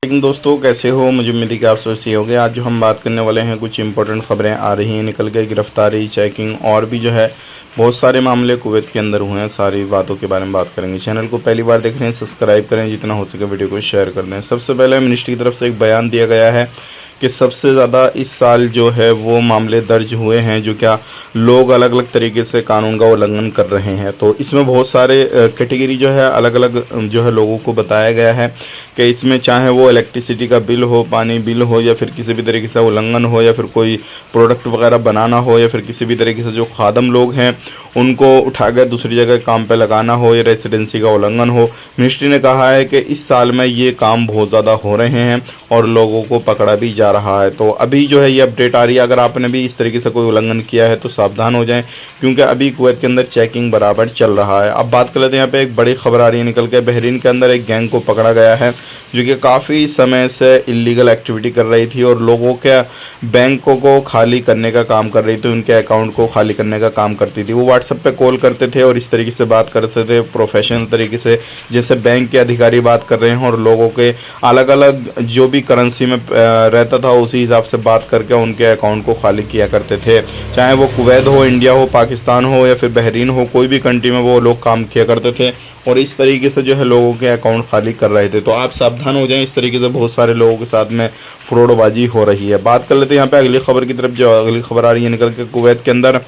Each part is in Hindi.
लेकिन दोस्तों कैसे हो, मुझे उम्मीद है कि आप सब सही होंगे। आज जो हम बात करने वाले हैं, कुछ इंपॉर्टेंट खबरें आ रही हैं निकल के, गिरफ्तारी, चेकिंग और भी जो है बहुत सारे मामले कुवैत के अंदर हुए हैं। सारी बातों के बारे में बात करेंगे। चैनल को पहली बार देख रहे हैं, सब्सक्राइब करें, जितना हो सके वीडियो को शेयर कर दें। सबसे पहले मिनिस्ट्री की तरफ से एक बयान दिया गया है कि सबसे ज़्यादा इस साल जो है वो मामले दर्ज हुए हैं जो क्या लोग अलग अलग तरीके से कानून का उल्लंघन कर रहे हैं। तो इसमें बहुत सारे कैटेगरी जो है अलग अलग जो है लोगों को बताया गया है कि इसमें चाहे वो इलेक्ट्रिसिटी का बिल हो, पानी बिल हो, या फिर किसी भी तरीके से उल्लंघन हो, या फिर कोई प्रोडक्ट वगैरह बनाना हो, या फिर किसी भी तरीके से जो खादम लोग हैं उनको उठाकर दूसरी जगह काम पे लगाना हो, या रेसिडेंसी का उल्लंघन हो। मिनिस्ट्री ने कहा है कि इस साल में ये काम बहुत ज़्यादा हो रहे हैं और लोगों को पकड़ा भी जा रहा है। तो अभी जो है ये अपडेट आ रही है, अगर आपने भी इस तरीके से कोई उल्लंघन किया है तो सावधान हो जाएं, क्योंकि अभी कुवैत के अंदर चेकिंग बराबर चल रहा है। अब बात कर लेते हैं, यहाँ पे एक बड़ी खबर आ रही है निकल के। बहरीन के अंदर एक गैंग को पकड़ा गया है जो कि काफ़ी समय से इलीगल एक्टिविटी कर रही थी और लोगों के बैंकों को खाली करने का काम कर रही थी, उनके अकाउंट को खाली करने का काम करती थी। वो व्हाट्सएप पे कॉल करते थे और इस तरीके से बात करते थे, प्रोफेशनल तरीके से, जैसे बैंक के अधिकारी बात कर रहे हैं, और लोगों के अलग अलग जो भी करेंसी में रहता था उसी हिसाब से बात करके उनके अकाउंट को खाली किया करते थे। चाहे वो कुवैत हो, इंडिया हो, पाकिस्तान हो, या फिर बहरीन हो, कोई भी कंट्री में वो लोग काम किया करते थे और इस तरीके से जो है लोगों के अकाउंट खाली कर रहे थे। तो आप सावधान हो जाएं, इस तरीके से बहुत सारे लोगों के साथ में फ्रॉडबाजी हो रही है। बात कर लेते हैं यहाँ पे अगली खबर की तरफ। जो अगली खबर आ रही है निकल के, कुवैत के अंदर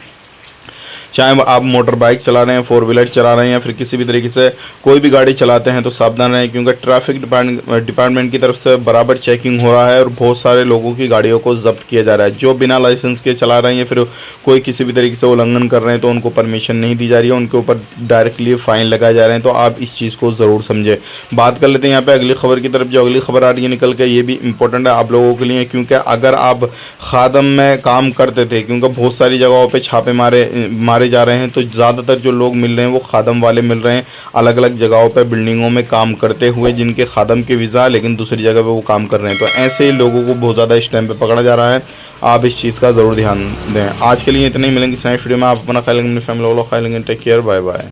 चाहे आप मोटर बाइक चला रहे हैं, फोर व्हीलर चला रहे हैं, या फिर किसी भी तरीके से कोई भी गाड़ी चलाते हैं तो सावधान रहें, क्योंकि ट्रैफिक डिपार्टमेंट की तरफ से बराबर चेकिंग हो रहा है और बहुत सारे लोगों की गाड़ियों को जब्त किया जा रहा है। जो बिना लाइसेंस के चला रहे हैं या फिर कोई किसी भी तरीके से उल्लंघन कर रहे हैं तो उनको परमिशन नहीं दी जा रही है, उनके ऊपर डायरेक्टली फाइन लगाए जा रहे हैं। तो आप इस चीज़ को ज़रूर समझें। बात कर लेते हैं यहाँ पे अगली खबर की तरफ। जो अगली खबर आ रही है निकल के, ये भी इंपॉर्टेंट है आप लोगों के लिए, क्योंकि अगर आप खादम में काम करते थे, क्योंकि बहुत सारी जगहों पे छापे मारे जा रहे हैं, तो ज़्यादातर जो लोग मिल रहे हैं वो खादम वाले मिल रहे हैं, अलग अलग जगहों पे बिल्डिंगों में काम करते हुए, जिनके खादम के वीज़ा लेकिन दूसरी जगह पे वो काम कर रहे हैं। तो ऐसे लोगों को बहुत ज़्यादा इस टाइम पे पकड़ा जा रहा है। आप इस चीज़ का ज़रूर ध्यान दें। आज के लिए इतना ही, मिलेंगे नेक्स्ट वीडियो में। आप अपना ख्याल रखें, अपनी फैमिली वालों का ख्याल रखें। Take care, bye bye.